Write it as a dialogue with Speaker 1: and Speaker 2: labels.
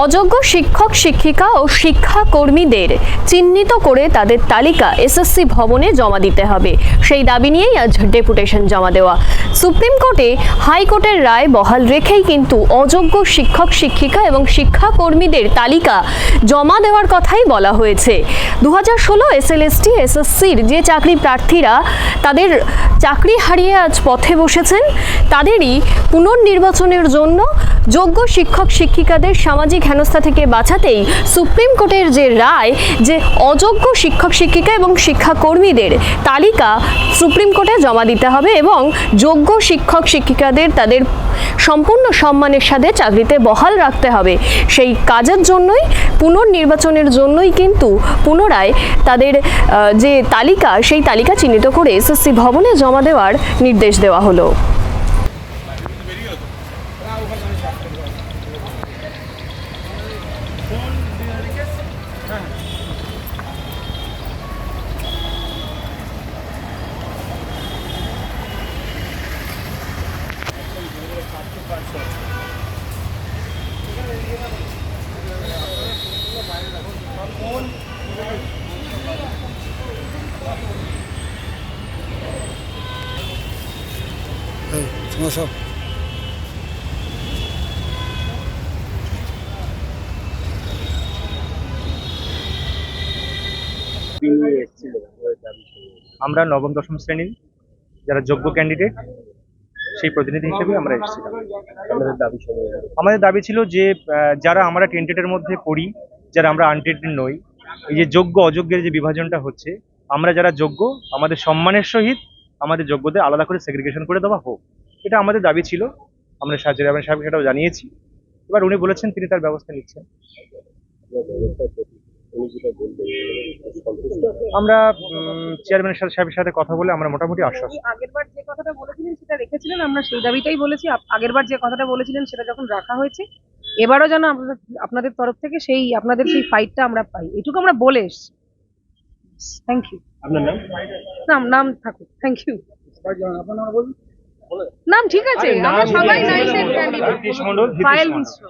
Speaker 1: অযোগ্য শিক্ষক শিক্ষিকা ও শিক্ষাকর্মীদের চিহ্নিত করে তাদের তালিকা এসএসসি ভবনে জমা দিতে হবে। সেই দাবি নিয়েই আজ ডেপুটেশন জমা দেওয়া। সুপ্রিম কোর্টে হাইকোর্টের রায় বহাল রেখেই কিন্তু অযোগ্য শিক্ষক শিক্ষিকা এবং শিক্ষাকর্মীদের তালিকা জমা দেওয়ার কথাই বলা হয়েছে। 2016 এসএলএসটি এসএসসির যে চাকরি প্রার্থীরা তাদের চাকরি হারিয়ে আজ পথে বসেছেন, তাদেরই পুনর্নির্বাচনের জন্য যোগ্য শিক্ষক শিক্ষিকাদের সামাজিক হেনস্থা থেকে বাঁচাতেই সুপ্রিম কোর্টের যে রায় যে অযোগ্য শিক্ষক শিক্ষিকা এবং শিক্ষাকর্মীদের তালিকা সুপ্রিম কোর্টে জমা দিতে হবে এবং যোগ্য শিক্ষক শিক্ষিকাদের তাদের সম্পূর্ণ সম্মানের সাথে চাকরিতে বহাল রাখতে হবে। সেই কাজের জন্যই পুনর্নির্বাচনের জন্যই কিন্তু পুনরায় তাদের যে তালিকা সেই তালিকা চিহ্নিত করে এসএসসি ভবনে জমা দেওয়ার নির্দেশ দেওয়া হলো।
Speaker 2: সব
Speaker 3: আমরা নবম দশম শ্রেণীর যারা যোগ্য ক্যান্ডিডেট সেই প্রতিনিধি হিসেবে আমরা এসেছিলাম। আমাদের দাবি ছিল যে যারা আমরা টেন্টেডের মধ্যে পড়ি, যারা আমরা আনটেন্টেড নই, এই যে যোগ্য অযোগ্যের যে বিভাজনটা হচ্ছে, আমরা যারা যোগ্য আমাদের সম্মানের সহিত আমাদের যোগ্যদের আলাদা করে সেগ্রিগেশন করে দেওয়া হোক, এটা আমাদের দাবি ছিল। আমরা চেয়ারম্যান সাহেব সেটাও জানিয়েছি। এবার উনি বলেছেন তিনি তার ব্যবস্থা নিচ্ছেন। আমরা চেয়ারম্যান সাহেবের সাথে কথা বলে আমরা মোটামুটি আশ্বস্ত।
Speaker 4: আগেরবার যে কথাটা বলেছিলেন সেটা রেখেছিলেন, আমরা সেই দাবিটাই বলেছি। আগেরবার যে কথাটা বলেছিলেন সেটা যখন রাখা হয়েছে, এবারও যেন আপনাদের তরফ থেকে সেই আপনাদের সেই ফাইটটা আমরা পাই, এটুকু আমরা বলে এসছি। Thank you.
Speaker 3: আপনার নাম?
Speaker 4: নাম থাকুক। Thank you. নাম ঠিক আছে, আমরা সবাই নাইসের ক্যান্ডিডেট।
Speaker 3: হিতেশ মণ্ডল,
Speaker 4: ফাইল মিশ্র।